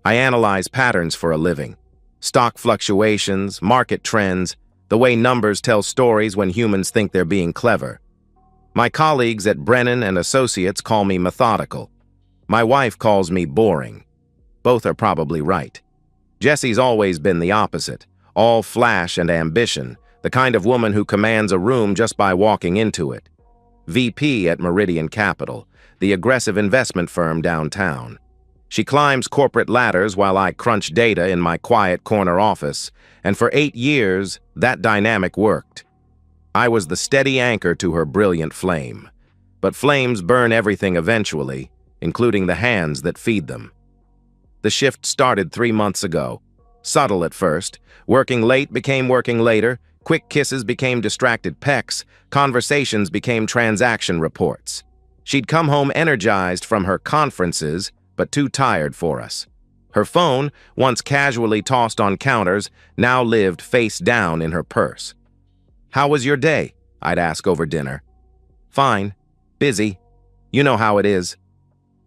I analyze patterns for a living. Stock fluctuations, market trends, the way numbers tell stories when humans think they're being clever. My colleagues at Brennan and Associates call me methodical. My wife calls me boring. Both are probably right. Jessie's always been the opposite, all flash and ambition, the kind of woman who commands a room just by walking into it. VP at Meridian Capital, the aggressive investment firm downtown. She climbs corporate ladders while I crunch data in my quiet corner office, and for 8 years, that dynamic worked. I was the steady anchor to her brilliant flame. But flames burn everything eventually, including the hands that feed them. The shift started 3 months ago. Subtle at first. Working late became working later. Quick kisses became distracted pecks. Conversations became transaction reports. She'd come home energized from her conferences, but too tired for us. Her phone, once casually tossed on counters, now lived face down in her purse. "How was your day?" I'd ask over dinner. "Fine. Busy. You know how it is."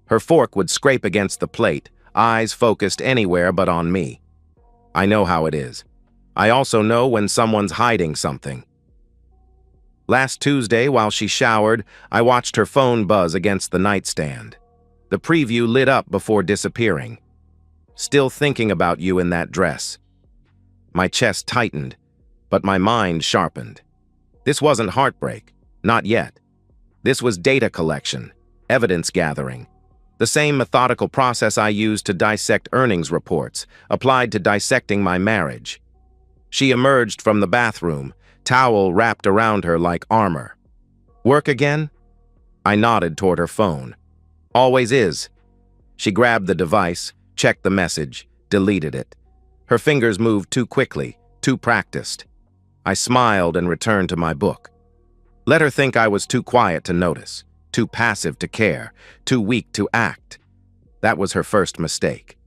Her fork would scrape against the plate, eyes focused anywhere but on me. I know how it is. I also know when someone's hiding something. Last Tuesday, while she showered, I watched her phone buzz against the nightstand. The preview lit up before disappearing. "Still thinking about you in that dress." My chest tightened, but my mind sharpened. This wasn't heartbreak. Not yet. This was data collection, evidence gathering. The same methodical process I used to dissect earnings reports, applied to dissecting my marriage. She emerged from the bathroom, towel wrapped around her like armor. "Work again?" I nodded toward her phone. "Always is." She grabbed the device, checked the message, deleted it. Her fingers moved too quickly, too practiced. I smiled and returned to my book. Let her think I was too quiet to notice, too passive to care, too weak to act. That was her first mistake.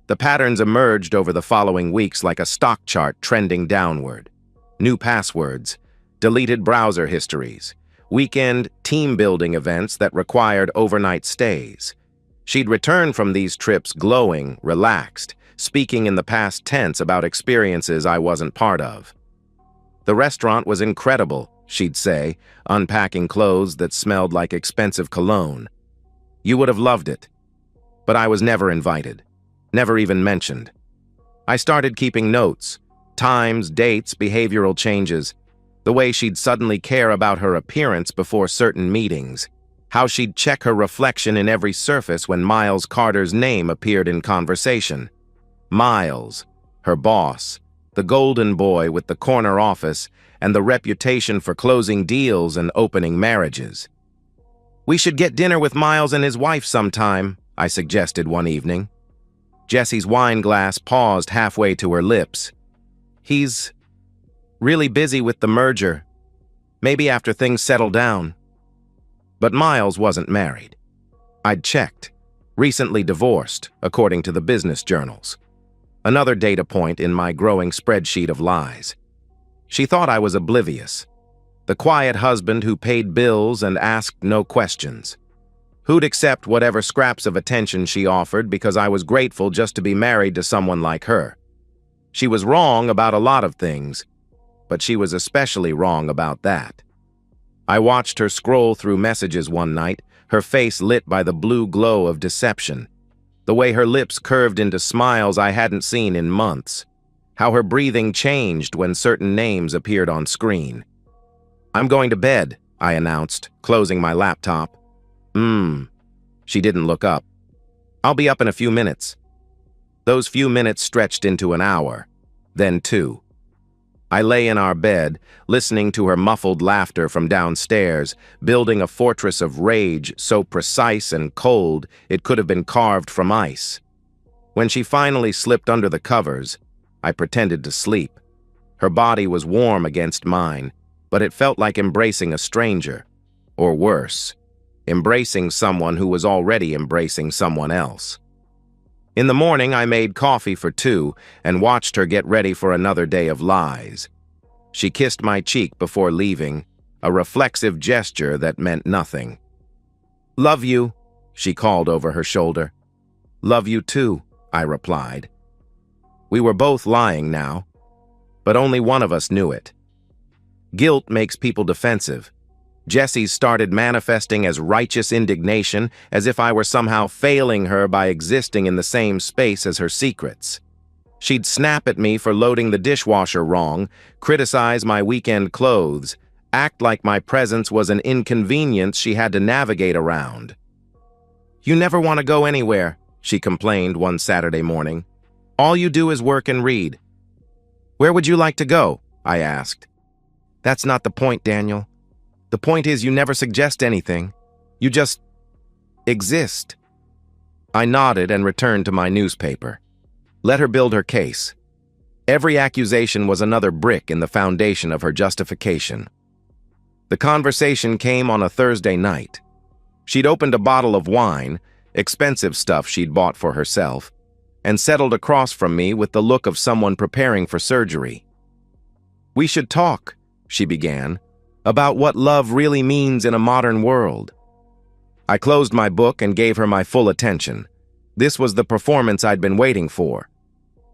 The patterns emerged over the following weeks like a stock chart trending downward. New passwords, deleted browser histories, weekend team-building events that required overnight stays. She'd return from these trips glowing, relaxed, speaking in the past tense about experiences I wasn't part of. "The restaurant was incredible," she'd say, unpacking clothes that smelled like expensive cologne. "You would have loved it." But I was never invited, never even mentioned. I started keeping notes, times, dates, behavioral changes, the way she'd suddenly care about her appearance before certain meetings, how she'd check her reflection in every surface when Miles Carter's name appeared in conversation. Miles, her boss, the golden boy with the corner office and the reputation for closing deals and opening marriages. "We should get dinner with Miles and his wife sometime," I suggested one evening. Jessie's wine glass paused halfway to her lips. "He's really busy with the merger. Maybe after things settle down." But Miles wasn't married. I'd checked. Recently divorced, according to the business journals. Another data point in my growing spreadsheet of lies. She thought I was oblivious. The quiet husband who paid bills and asked no questions. Who'd accept whatever scraps of attention she offered because I was grateful just to be married to someone like her. She was wrong about a lot of things, but she was especially wrong about that. I watched her scroll through messages one night, her face lit by the blue glow of deception. The way her lips curved into smiles I hadn't seen in months. How her breathing changed when certain names appeared on screen. "I'm going to bed," I announced, closing my laptop. She didn't look up. "I'll be up in a few minutes." Those few minutes stretched into an hour, then 2. I lay in our bed, listening to her muffled laughter from downstairs, building a fortress of rage so precise and cold it could have been carved from ice. When she finally slipped under the covers, I pretended to sleep. Her body was warm against mine, but it felt like embracing a stranger, or worse, embracing someone who was already embracing someone else. In the morning, I made coffee for 2 and watched her get ready for another day of lies. She kissed my cheek before leaving, a reflexive gesture that meant nothing. "Love you," she called over her shoulder. "Love you too," I replied. We were both lying now, but only one of us knew it. Guilt makes people defensive. Jessie's started manifesting as righteous indignation, as if I were somehow failing her by existing in the same space as her secrets. She'd snap at me for loading the dishwasher wrong, criticize my weekend clothes, act like my presence was an inconvenience she had to navigate around. "You never want to go anywhere," she complained one Saturday morning. "All you do is work and read." "Where would you like to go?" I asked. "That's not the point, Daniel. The point is you never suggest anything. You just exist." I nodded and returned to my newspaper. Let her build her case. Every accusation was another brick in the foundation of her justification. The conversation came on a Thursday night. She'd opened a bottle of wine, expensive stuff she'd bought for herself, and settled across from me with the look of someone preparing for surgery. "We should talk," she began, "about what love really means in a modern world." I closed my book and gave her my full attention. This was the performance I'd been waiting for.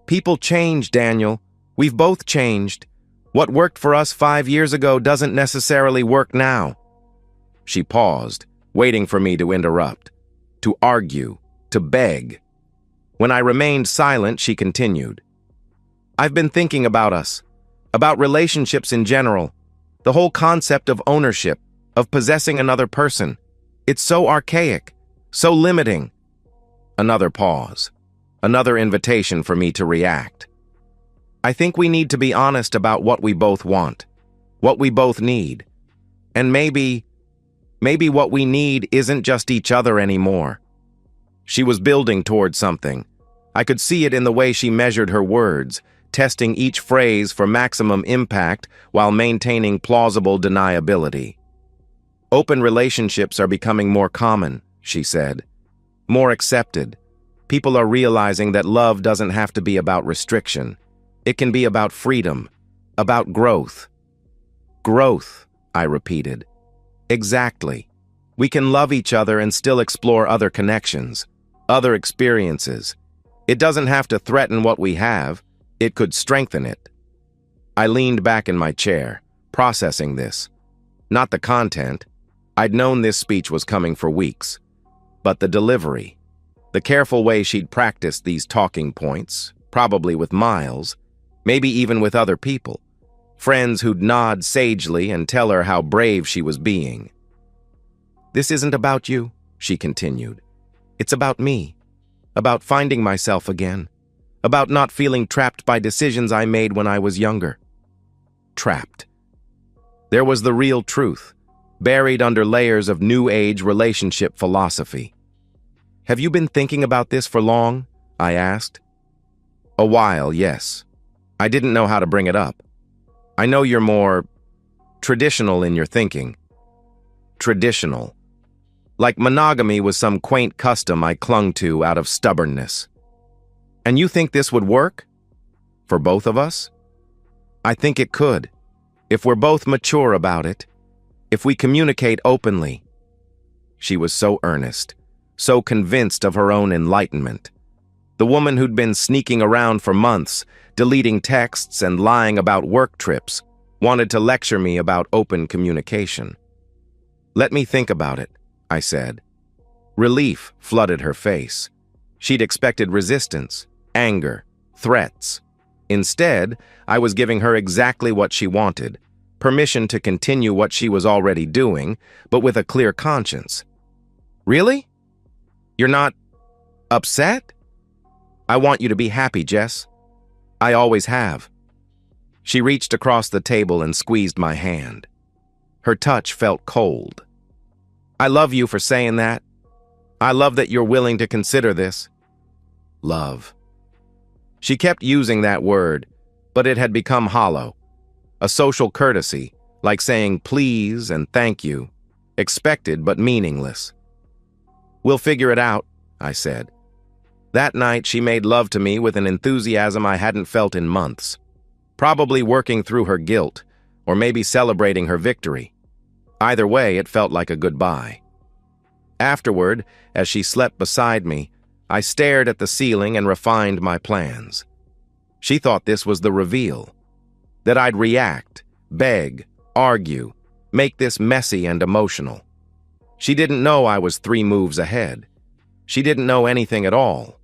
"People change, Daniel. We've both changed. What worked for us 5 years ago doesn't necessarily work now." She paused, waiting for me to interrupt, to argue, to beg. When I remained silent, she continued. "I've been thinking about us, about relationships in general, the whole concept of ownership, of possessing another person. It's so archaic, so limiting." Another pause, another invitation for me to react. "I think we need to be honest about what we both want, what we both need. And maybe what we need isn't just each other anymore." She was building toward something. I could see it in the way she measured her words, testing each phrase for maximum impact while maintaining plausible deniability. "Open relationships are becoming more common," she said. "More accepted. People are realizing that love doesn't have to be about restriction. It can be about freedom, about growth." "Growth," I repeated. "Exactly. We can love each other and still explore other connections, other experiences. It doesn't have to threaten what we have. It could strengthen it." I leaned back in my chair, processing this. Not the content. I'd known this speech was coming for weeks. But the delivery, the careful way she'd practiced these talking points, probably with Miles, maybe even with other people, friends who'd nod sagely and tell her how brave she was being. "This isn't about you," she continued. "It's about me, about finding myself again, about not feeling trapped by decisions I made when I was younger." Trapped. There was the real truth, buried under layers of New Age relationship philosophy. "Have you been thinking about this for long?" I asked. "A while, yes. I didn't know how to bring it up. I know you're more traditional in your thinking." Traditional. Like monogamy was some quaint custom I clung to out of stubbornness. "And you think this would work? For both of us?" "I think it could, if we're both mature about it, if we communicate openly." She was so earnest, so convinced of her own enlightenment. The woman who'd been sneaking around for months, deleting texts and lying about work trips, wanted to lecture me about open communication. "Let me think about it," I said. Relief flooded her face. She'd expected resistance, anger, threats. Instead, I was giving her exactly what she wanted, permission to continue what she was already doing, but with a clear conscience. "Really? You're not upset?" "I want you to be happy, Jess. I always have." She reached across the table and squeezed my hand. Her touch felt cold. "I love you for saying that. I love that you're willing to consider this." Love. She kept using that word, but it had become hollow. A social courtesy, like saying please and thank you, expected but meaningless. "We'll figure it out," I said. That night, she made love to me with an enthusiasm I hadn't felt in months, probably working through her guilt, or maybe celebrating her victory. Either way, it felt like a goodbye. Afterward, as she slept beside me, I stared at the ceiling and refined my plans. She thought this was the reveal. That I'd react, beg, argue, make this messy and emotional. She didn't know I was 3 moves ahead. She didn't know anything at all.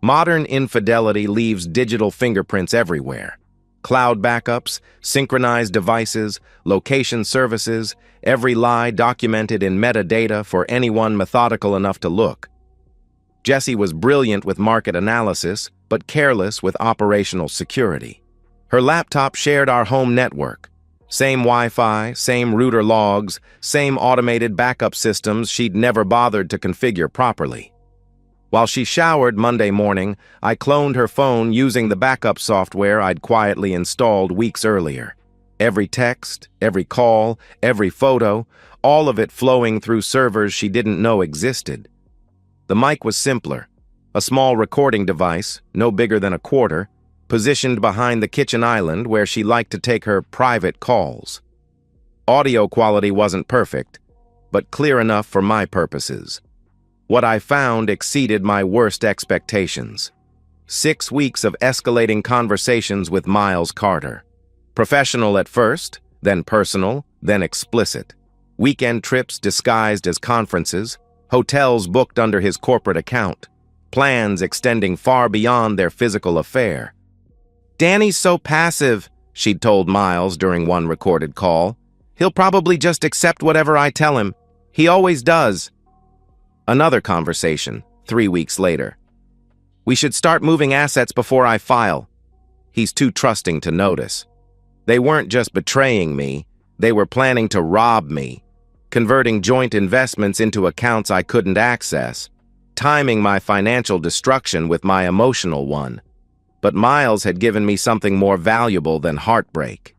Modern infidelity leaves digital fingerprints everywhere. Cloud backups, synchronized devices, location services, every lie documented in metadata for anyone methodical enough to look. Jessie was brilliant with market analysis, but careless with operational security. Her laptop shared our home network. Same Wi-Fi, same router logs, same automated backup systems she'd never bothered to configure properly. While she showered Monday morning, I cloned her phone using the backup software I'd quietly installed weeks earlier. Every text, every call, every photo, all of it flowing through servers she didn't know existed. The mic was simpler, a small recording device, no bigger than a quarter, positioned behind the kitchen island where she liked to take her private calls. Audio quality wasn't perfect, but clear enough for my purposes. What I found exceeded my worst expectations. 6 weeks of escalating conversations with Miles Carter. Professional at first, then personal, then explicit. Weekend trips disguised as conferences, hotels booked under his corporate account, plans extending far beyond their physical affair. "Danny's so passive," she'd told Miles during one recorded call. "He'll probably just accept whatever I tell him. He always does." Another conversation, 3 weeks later. "We should start moving assets before I file." He's too trusting to notice. They weren't just betraying me, they were planning to rob me, converting joint investments into accounts I couldn't access, timing my financial destruction with my emotional one. But Miles had given me something more valuable than heartbreak.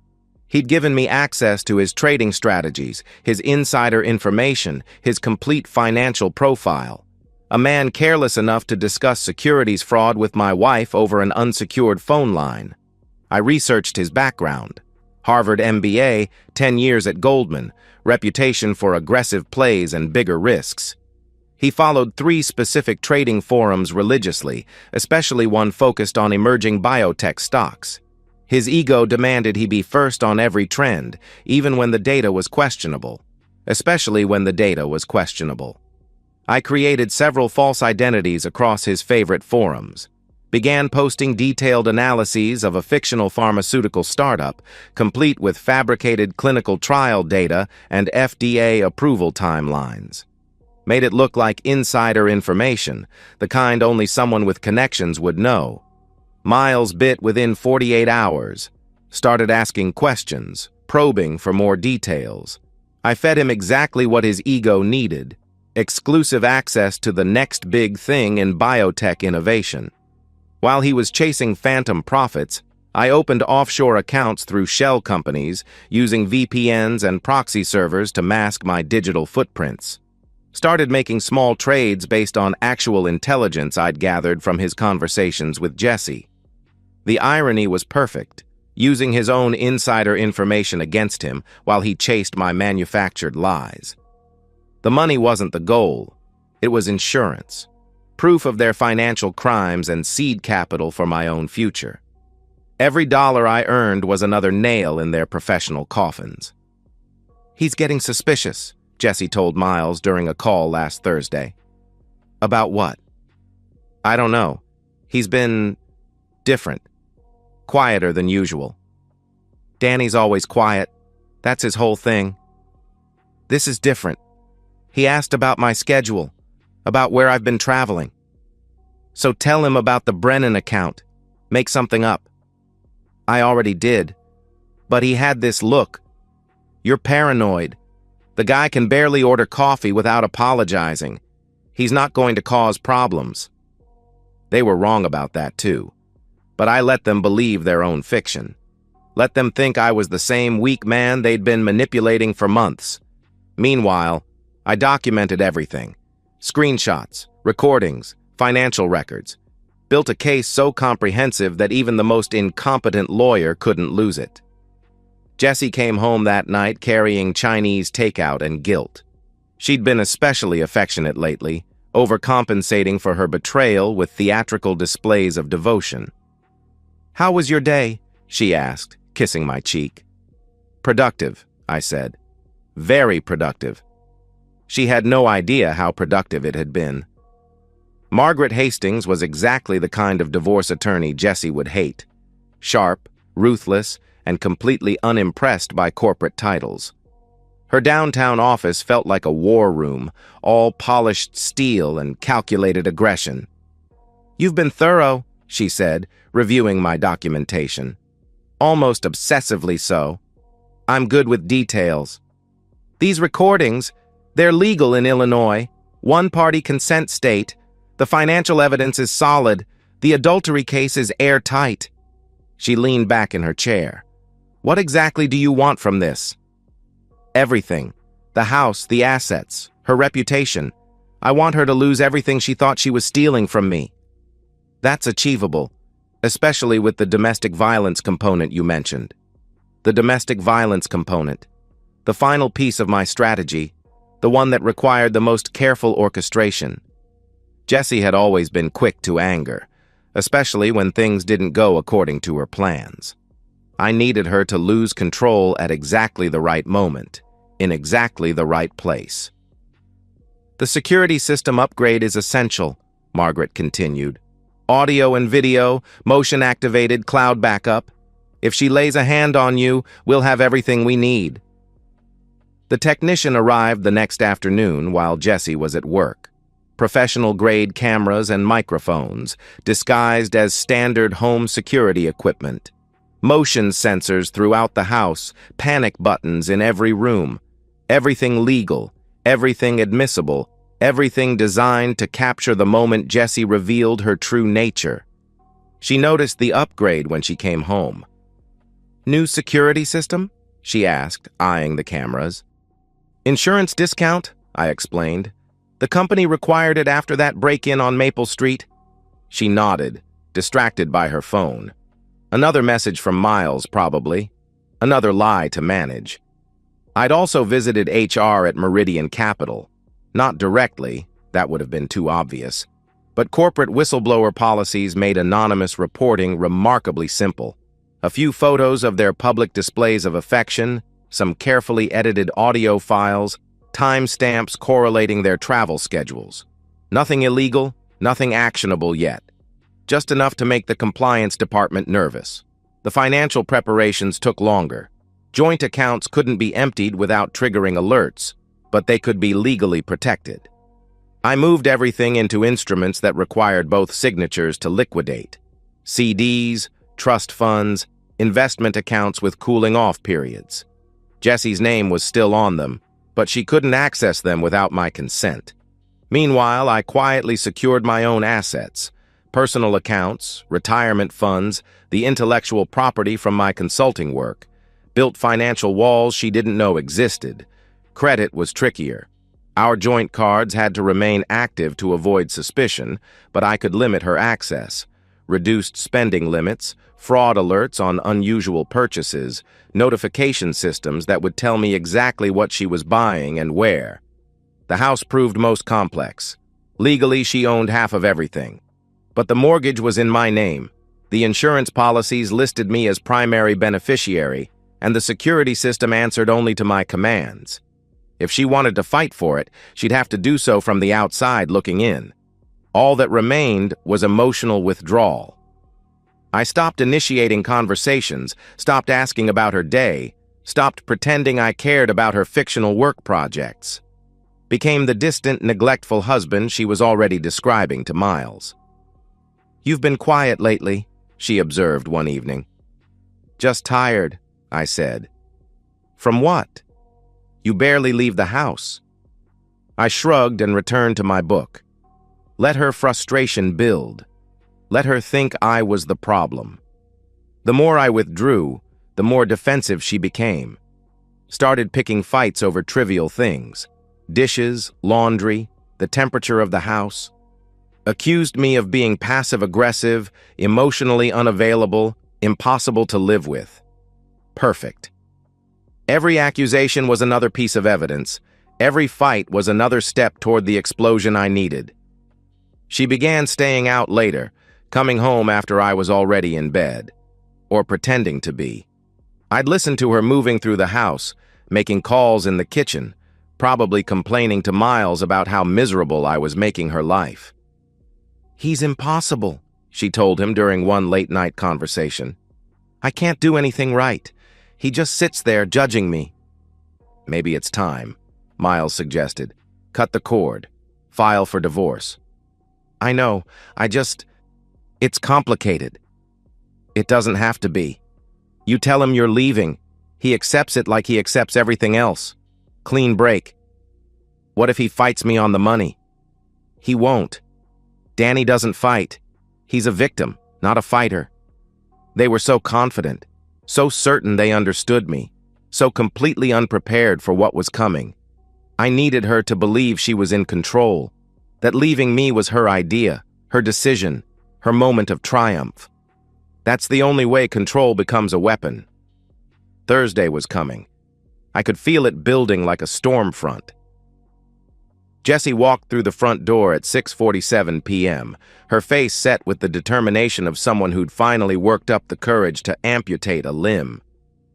He'd given me access to his trading strategies, his insider information, his complete financial profile. A man careless enough to discuss securities fraud with my wife over an unsecured phone line. I researched his background. Harvard MBA, 10 years at Goldman, reputation for aggressive plays and bigger risks. He followed 3 specific trading forums religiously, especially one focused on emerging biotech stocks. His ego demanded he be first on every trend, even when the data was questionable. Especially when the data was questionable. I created several false identities across his favorite forums. Began posting detailed analyses of a fictional pharmaceutical startup, complete with fabricated clinical trial data and FDA approval timelines. Made it look like insider information, the kind only someone with connections would know. Miles bit within 48 hours. Started asking questions, probing for more details. I fed him exactly what his ego needed: exclusive access to the next big thing in biotech innovation. While he was chasing phantom profits, I opened offshore accounts through shell companies, using VPNs and proxy servers to mask my digital footprints. Started making small trades based on actual intelligence I'd gathered from his conversations with Jessie. The irony was perfect, using his own insider information against him while he chased my manufactured lies. The money wasn't the goal. It was insurance. Proof of their financial crimes and seed capital for my own future. Every dollar I earned was another nail in their professional coffins. "He's getting suspicious," Jessie told Miles during a call last Thursday. "About what?" "I don't know. He's been different. Quieter than usual." "Danny's always quiet. That's his whole thing." "This is different. He asked about my schedule, about where I've been traveling. So tell him about the Brennan account. Make something up." "I already did. But he had this look. You're paranoid. The guy can barely order coffee without apologizing. He's not going to cause problems." They were wrong about that too. But I let them believe their own fiction. Let them think I was the same weak man they'd been manipulating for months. Meanwhile, I documented everything. Screenshots, recordings, financial records. Built a case so comprehensive that even the most incompetent lawyer couldn't lose it. Jessie came home that night carrying Chinese takeout and guilt. She'd been especially affectionate lately, overcompensating for her betrayal with theatrical displays of devotion. "How was your day?" she asked, kissing my cheek. "Productive," I said. "Very productive." She had no idea how productive it had been. Margaret Hastings was exactly the kind of divorce attorney Jesse would hate. Sharp, ruthless, and completely unimpressed by corporate titles. Her downtown office felt like a war room, all polished steel and calculated aggression. "You've been thorough," she said, reviewing my documentation. "Almost obsessively so. I'm good with details. These recordings, they're legal in Illinois. One-party consent state. The financial evidence is solid. The adultery case is airtight." She leaned back in her chair. "What exactly do you want from this?" "Everything. The house, the assets, her reputation. I want her to lose everything she thought she was stealing from me." "That's achievable, especially with the domestic violence component you mentioned." The domestic violence component. The final piece of my strategy, the one that required the most careful orchestration. Jessie had always been quick to anger, especially when things didn't go according to her plans. I needed her to lose control at exactly the right moment, in exactly the right place. "The security system upgrade is essential," Margaret continued. "Audio and video, motion-activated cloud backup. If she lays a hand on you, we'll have everything we need." The technician arrived the next afternoon while Jessie was at work. Professional-grade cameras and microphones, disguised as standard home security equipment. Motion sensors throughout the house, panic buttons in every room. Everything legal, everything admissible, everything designed to capture the moment Jessie revealed her true nature. She noticed the upgrade when she came home. "New security system?" she asked, eyeing the cameras. "Insurance discount," I explained. "The company required it after that break-in on Maple Street." She nodded, distracted by her phone. Another message from Miles, probably. Another lie to manage. I'd also visited HR at Meridian Capital. Not directly, that would have been too obvious. But corporate whistleblower policies made anonymous reporting remarkably simple. A few photos of their public displays of affection, some carefully edited audio files, timestamps correlating their travel schedules. Nothing illegal, nothing actionable yet. Just enough to make the compliance department nervous. The financial preparations took longer. Joint accounts couldn't be emptied without triggering alerts, but they could be legally protected. I moved everything into instruments that required both signatures to liquidate. CDs, trust funds, investment accounts with cooling-off periods. Jessie's name was still on them, but she couldn't access them without my consent. Meanwhile, I quietly secured my own assets, personal accounts, retirement funds, the intellectual property from my consulting work, built financial walls she didn't know existed. Credit was trickier. Our joint cards had to remain active to avoid suspicion, but I could limit her access. Reduced spending limits, fraud alerts on unusual purchases, notification systems that would tell me exactly what she was buying and where. The house proved most complex. Legally, she owned half of everything. But the mortgage was in my name. The insurance policies listed me as primary beneficiary, and the security system answered only to my commands. If she wanted to fight for it, she'd have to do so from the outside looking in. All that remained was emotional withdrawal. I stopped initiating conversations, stopped asking about her day, stopped pretending I cared about her fictional work projects. Became the distant, neglectful husband she was already describing to Miles. "You've been quiet lately," she observed one evening. "Just tired," I said. "From what?" "You barely leave the house." I shrugged and returned to my book. Let her frustration build. Let her think I was the problem. The more I withdrew, the more defensive she became. Started picking fights over trivial things. Dishes, laundry, the temperature of the house. Accused me of being passive-aggressive, emotionally unavailable, impossible to live with. Perfect. Every accusation was another piece of evidence. Every fight was another step toward the explosion I needed. She began staying out later, coming home after I was already in bed, or pretending to be. I'd listen to her moving through the house, making calls in the kitchen, probably complaining to Miles about how miserable I was making her life. "He's impossible," she told him during one late-night conversation. "I can't do anything right. He just sits there judging me." "Maybe it's time," Miles suggested. "Cut the cord. File for divorce." "I know. It's complicated." "It doesn't have to be. You tell him you're leaving. He accepts it like he accepts everything else. Clean break." "What if he fights me on the money?" "He won't. Danny doesn't fight. He's a victim, not a fighter." They were so confident, so certain they understood me, so completely unprepared for what was coming. I needed her to believe she was in control, that leaving me was her idea, her decision, her moment of triumph. That's the only way control becomes a weapon. Thursday was coming. I could feel it building like a storm front. Jessie walked through the front door at 6:47 p.m., her face set with the determination of someone who'd finally worked up the courage to amputate a limb.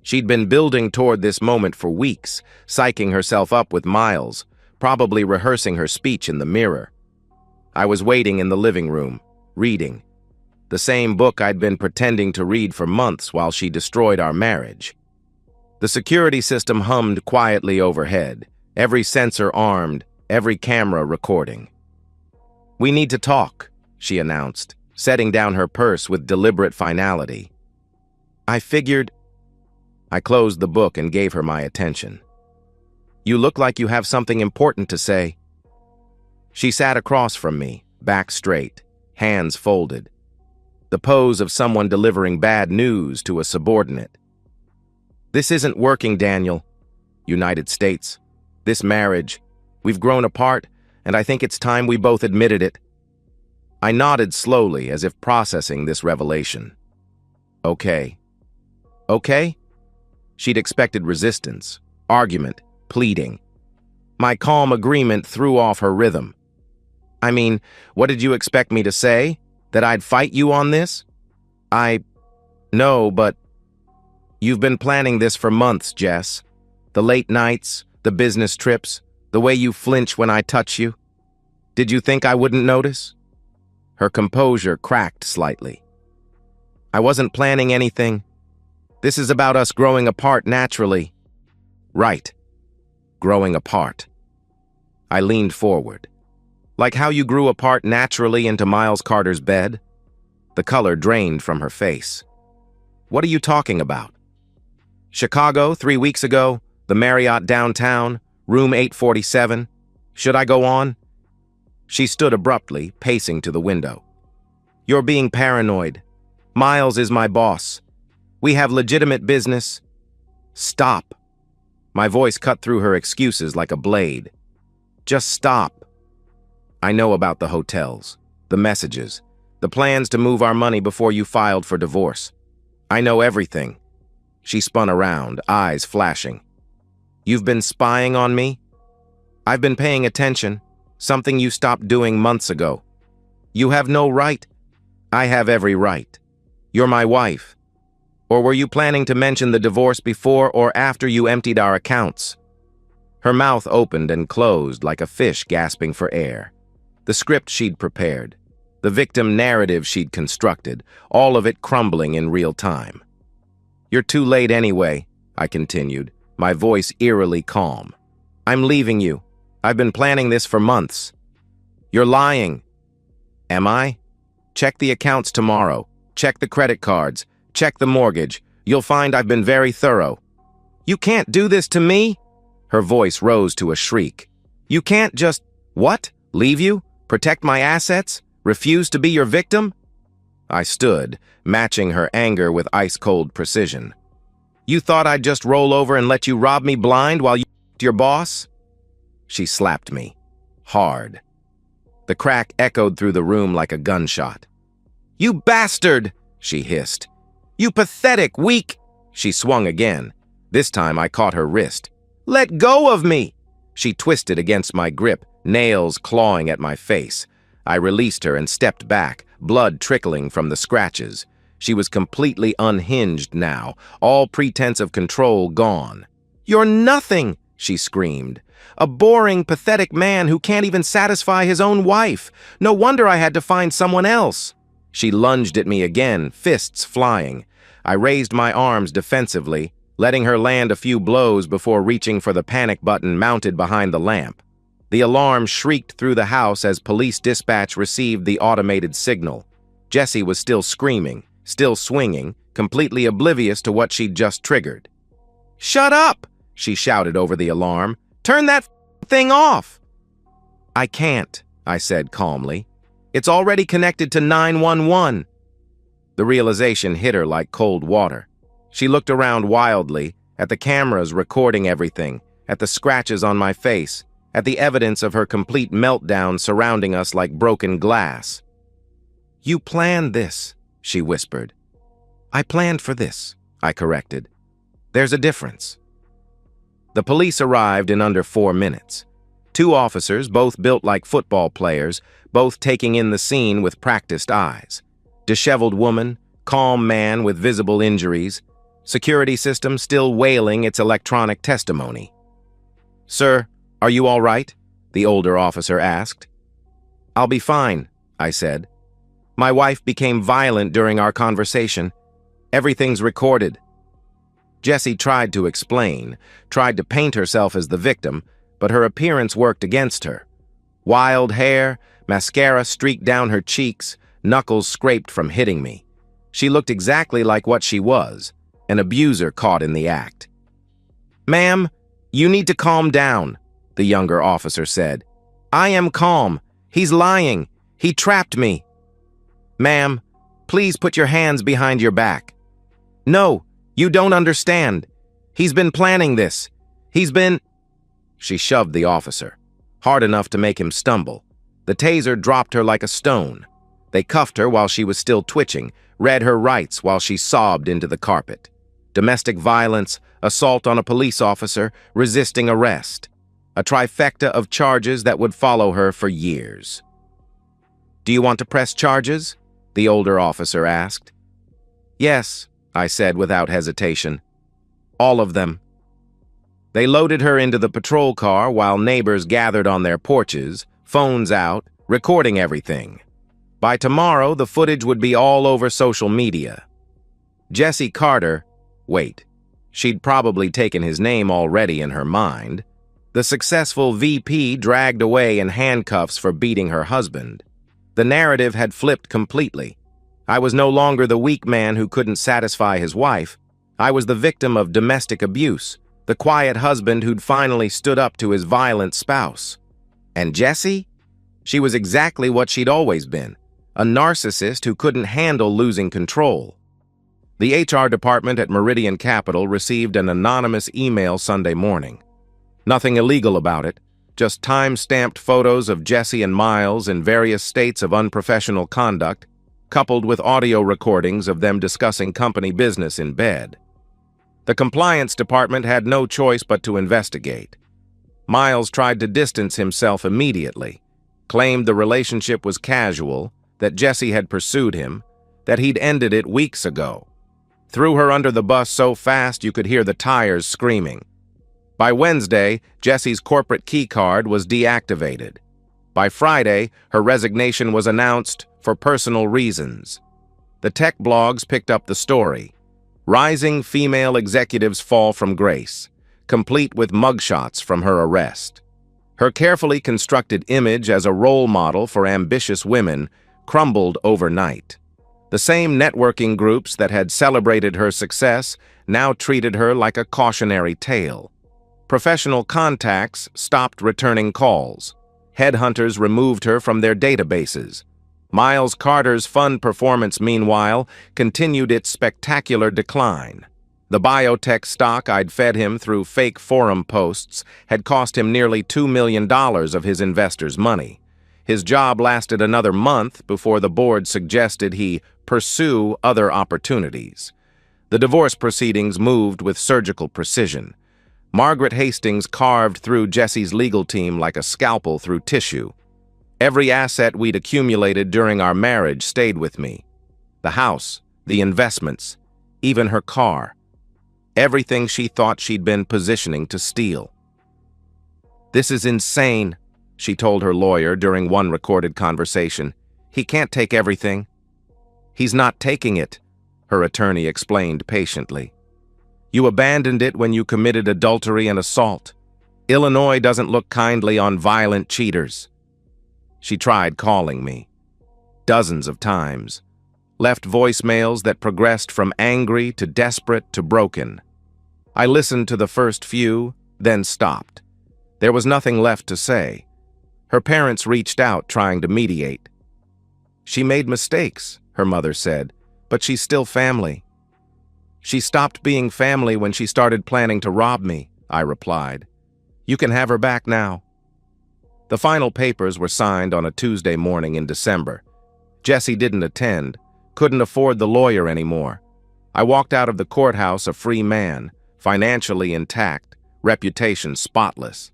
She'd been building toward this moment for weeks, psyching herself up with Miles, probably rehearsing her speech in the mirror. I was waiting in the living room, reading. The same book I'd been pretending to read for months while she destroyed our marriage. The security system hummed quietly overhead, every sensor armed, every camera recording. "We need to talk," she announced, setting down her purse with deliberate finality. I closed the book and gave her my attention. "You look like you have something important to say." She sat across from me, back straight, hands folded. The pose of someone delivering bad news to a subordinate. "This isn't working, Daniel. United States. This marriage. We've grown apart, and I think it's time we both admitted it." I nodded slowly, as if processing this revelation. "Okay." "Okay?" She'd expected resistance, argument, pleading. My calm agreement threw off her rhythm. "I mean, what did you expect me to say? That I'd fight you on this?" No, but you've been planning this for months, Jess. The late nights, the business trips, the way you flinch when I touch you. Did you think I wouldn't notice?" Her composure cracked slightly. "I wasn't planning anything. This is about us growing apart naturally." "Right. Growing apart." I leaned forward. "Like how you grew apart naturally into Miles Carter's bed?" The color drained from her face. "What are you talking about?" "Chicago, 3 weeks ago, the Marriott downtown, room 847. Should I go on?" She stood abruptly, pacing to the window. "You're being paranoid. Miles is my boss. We have legitimate business." "Stop." My voice cut through her excuses like a blade. "Just stop. I know about the hotels, the messages, the plans to move our money before you filed for divorce. I know everything." She spun around, eyes flashing. "You've been spying on me?" "I've been paying attention, something you stopped doing months ago." "You have no right." "I have every right. You're my wife. Or were you planning to mention the divorce before or after you emptied our accounts?" Her mouth opened and closed like a fish gasping for air. The script she'd prepared, the victim narrative she'd constructed, all of it crumbling in real time. "You're too late anyway," I continued, my voice eerily calm. "I'm leaving you. I've been planning this for months." "You're lying." "Am I?" "Check the accounts tomorrow. Check the credit cards. Check the mortgage. You'll find I've been very thorough." "You can't do this to me!" Her voice rose to a shriek. "You can't just—" "What? Leave you? Protect my assets? Refuse to be your victim?" I stood, matching her anger with ice-cold precision. "You thought I'd just roll over and let you rob me blind while you your boss?" She slapped me. Hard. The crack echoed through the room like a gunshot. "You bastard!" she hissed. "You pathetic, weak—" She swung again. This time I caught her wrist. "Let go of me!" She twisted against my grip, nails clawing at my face. I released her and stepped back, blood trickling from the scratches. She was completely unhinged now, all pretense of control gone. "You're nothing!" she screamed. "A boring, pathetic man who can't even satisfy his own wife. No wonder I had to find someone else." She lunged at me again, fists flying. I raised my arms defensively, letting her land a few blows before reaching for the panic button mounted behind the lamp. The alarm shrieked through the house as police dispatch received the automated signal. Jessie was still screaming, still swinging, completely oblivious to what she'd just triggered. "Shut up!" she shouted over the alarm. "Turn that thing off!" "I can't," I said calmly. "It's already connected to 911. The realization hit her like cold water. She looked around wildly, at the cameras recording everything, at the scratches on my face, at the evidence of her complete meltdown surrounding us like broken glass. "You planned this," she whispered. "I planned for this," I corrected. "There's a difference." The police arrived in under 4 minutes. 2 officers, both built like football players, both taking in the scene with practiced eyes. Disheveled woman, calm man with visible injuries, security system still wailing its electronic testimony. "Sir, are you all right?" the older officer asked. "I'll be fine," I said. "My wife became violent during our conversation. Everything's recorded." Jessie tried to explain, tried to paint herself as the victim, but her appearance worked against her. Wild hair, mascara streaked down her cheeks, knuckles scraped from hitting me. She looked exactly like what she was, an abuser caught in the act. "Ma'am, you need to calm down," the younger officer said. "I am calm. He's lying. He trapped me." "Ma'am, please put your hands behind your back." "No, you don't understand. He's been planning this. He's been—" She shoved the officer, hard enough to make him stumble. The taser dropped her like a stone. They cuffed her while she was still twitching, read her rights while she sobbed into the carpet. Domestic violence, assault on a police officer, resisting arrest. A trifecta of charges that would follow her for years. "Do you want to press charges?" the older officer asked. "Yes," I said without hesitation. "All of them." They loaded her into the patrol car while neighbors gathered on their porches, phones out, recording everything. By tomorrow, the footage would be all over social media. Jesse Carter, wait, she'd probably taken his name already in her mind. The successful VP dragged away in handcuffs for beating her husband. The narrative had flipped completely. I was no longer the weak man who couldn't satisfy his wife. I was the victim of domestic abuse, the quiet husband who'd finally stood up to his violent spouse. And Jessie? She was exactly what she'd always been, a narcissist who couldn't handle losing control. The HR department at Meridian Capital received an anonymous email Sunday morning. Nothing illegal about it, just time-stamped photos of Jessie and Miles in various states of unprofessional conduct, coupled with audio recordings of them discussing company business in bed. The compliance department had no choice but to investigate. Miles tried to distance himself immediately, claimed the relationship was casual, that Jessie had pursued him, that he'd ended it weeks ago. Threw her under the bus so fast you could hear the tires screaming. By Wednesday, Jessie's corporate key card was deactivated. By Friday, her resignation was announced for personal reasons. The tech blogs picked up the story. Rising female executives fall from grace, complete with mugshots from her arrest. Her carefully constructed image as a role model for ambitious women crumbled overnight. The same networking groups that had celebrated her success now treated her like a cautionary tale. Professional contacts stopped returning calls. Headhunters removed her from their databases. Miles Carter's fund performance, meanwhile, continued its spectacular decline. The biotech stock I'd fed him through fake forum posts had cost him nearly $2 million of his investors' money. His job lasted another month before the board suggested he pursue other opportunities. The divorce proceedings moved with surgical precision. Margaret Hastings carved through Jessie's legal team like a scalpel through tissue. Every asset we'd accumulated during our marriage stayed with me. The house, the investments, even her car. Everything she thought she'd been positioning to steal. "This is insane," she told her lawyer during one recorded conversation. "He can't take everything." "He's not taking it," her attorney explained patiently. "You abandoned it when you committed adultery and assault. Illinois doesn't look kindly on violent cheaters." She tried calling me. Dozens of times. Left voicemails that progressed from angry to desperate to broken. I listened to the first few, then stopped. There was nothing left to say. Her parents reached out trying to mediate. "She made mistakes," her mother said, "but she's still family." "She stopped being family when she started planning to rob me," I replied. "You can have her back now." The final papers were signed on a Tuesday morning in December. Jesse didn't attend, couldn't afford the lawyer anymore. I walked out of the courthouse a free man, financially intact, reputation spotless.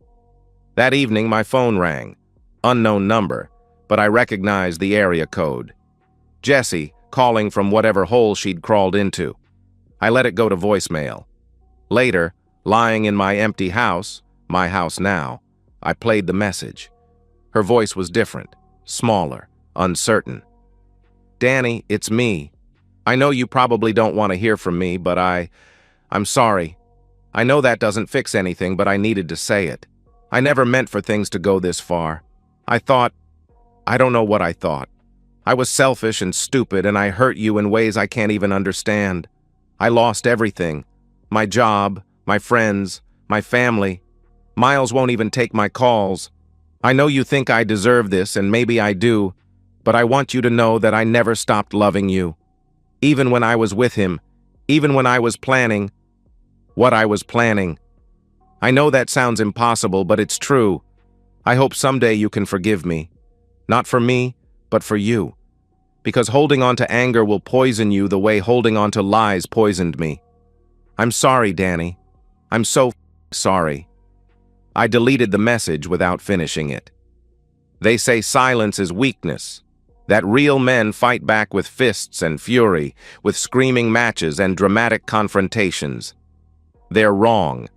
That evening my phone rang. Unknown number, but I recognized the area code. Jesse, calling from whatever hole she'd crawled into. I let it go to voicemail. Later, lying in my empty house, my house now, I played the message. Her voice was different, smaller, uncertain. "Danny, it's me. I know you probably don't want to hear from me, but I'm sorry. I know that doesn't fix anything, but I needed to say it. I never meant for things to go this far. I don't know what I thought. I was selfish and stupid, and I hurt you in ways I can't even understand. I lost everything. My job, my friends, my family. Miles won't even take my calls. I know you think I deserve this, and maybe I do, but I want you to know that I never stopped loving you. Even when I was with him, even when I was planning what I was planning. I know that sounds impossible, but it's true. I hope someday you can forgive me. Not for me, but for you. Because holding on to anger will poison you the way holding on to lies poisoned me. I'm sorry, Danny. I'm so sorry." I deleted the message without finishing it. They say silence is weakness, that real men fight back with fists and fury, with screaming matches and dramatic confrontations. They're wrong.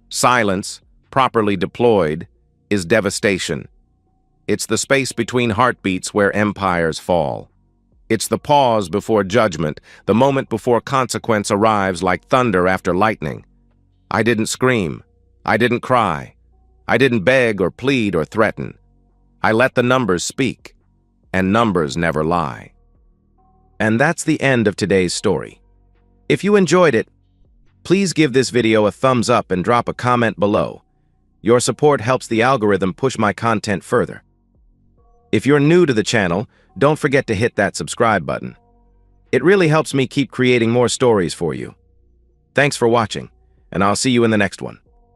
Silence, properly deployed, is devastation. It's the space between heartbeats where empires fall. It's the pause before judgment, the moment before consequence arrives like thunder after lightning. I didn't scream. I didn't cry. I didn't beg or plead or threaten. I let the numbers speak, and numbers never lie. And that's the end of today's story. If you enjoyed it, please give this video a thumbs up and drop a comment below. Your support helps the algorithm push my content further. If you're new to the channel, don't forget to hit that subscribe button. It really helps me keep creating more stories for you. Thanks for watching, and I'll see you in the next one.